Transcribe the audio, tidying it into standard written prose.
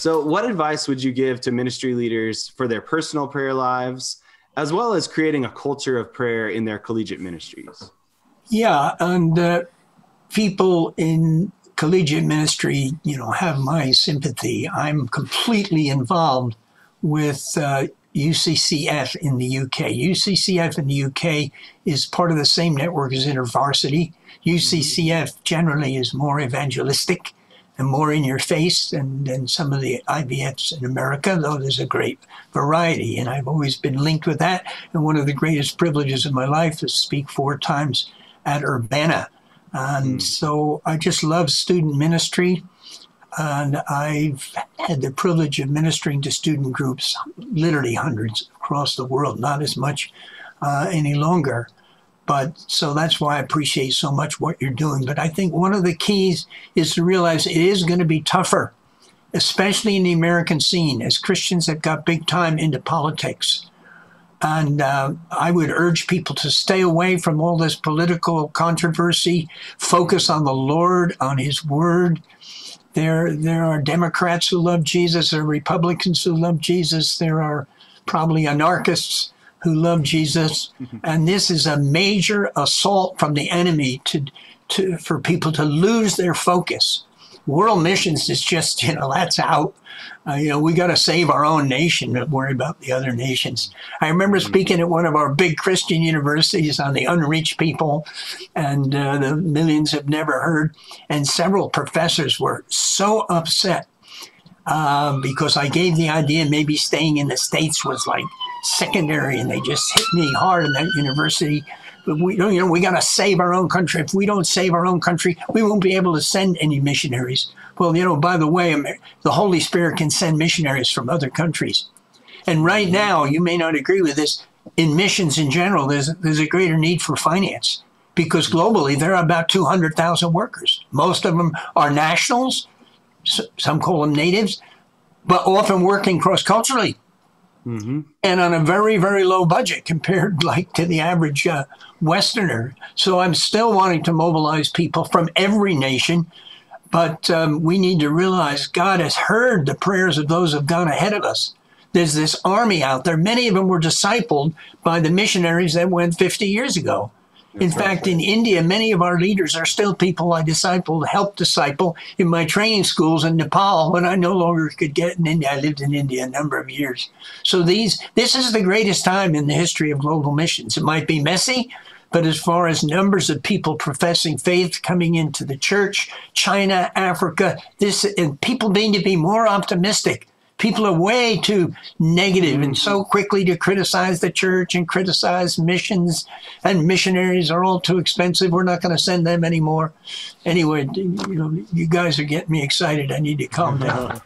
So what advice would you give to ministry leaders for their personal prayer lives, as well as creating a culture of prayer in their collegiate ministries? Yeah, and people in collegiate ministry, have my sympathy. I'm completely involved with UCCF in the UK. UCCF in the UK is part of the same network as InterVarsity. UCCF generally is more evangelistic and more in your face than some of the IVFs in America, though there's a great variety. And I've always been linked with that. And one of the greatest privileges of my life is to speak 4 times at Urbana. And so I just love student ministry. And I've had the privilege of ministering to student groups, literally hundreds across the world, not as much any longer. But so that's why I appreciate so much what you're doing. But I think one of the keys is to realize it is going to be tougher, especially in the American scene, as Christians have got big time into politics. And I would urge people to stay away from all this political controversy, focus on the Lord, on his word. There are Democrats who love Jesus, there are Republicans who love Jesus, there are probably anarchists who love Jesus. And this is a major assault from the enemy for people to lose their focus. World missions is just, that's out. We got to save our own nation and worry about the other nations. I remember speaking at one of our big Christian universities on the unreached people, and the millions have never heard. And several professors were so upset because I gave the idea maybe staying in the States was like secondary, and they just hit me hard in that university. But we got to save our own country. If we don't save our own country, we won't be able to send any missionaries. Well, by the way, the Holy Spirit can send missionaries from other countries. And right now, you may not agree with this, in missions in general, there's a greater need for finance, because globally there are about 200,000 workers. Most of them are nationals, some call them natives, but often working cross-culturally. And on a very, very low budget compared to the average Westerner. So I'm still wanting to mobilize people from every nation, but we need to realize God has heard the prayers of those who have gone ahead of us. There's this army out there. Many of them were discipled by the missionaries that went 50 years ago. In fact, in India, many of our leaders are still people I helped disciple in my training schools in Nepal when I no longer could get in India. I lived in India a number of years. So this is the greatest time in the history of global missions. It might be messy, but as far as numbers of people professing faith coming into the church, China, Africa, and people need to be more optimistic. People are way too negative and so quickly to criticize the church and criticize missions, and missionaries are all too expensive. We're not going to send them anymore. Anyway, you guys are getting me excited. I need to calm down.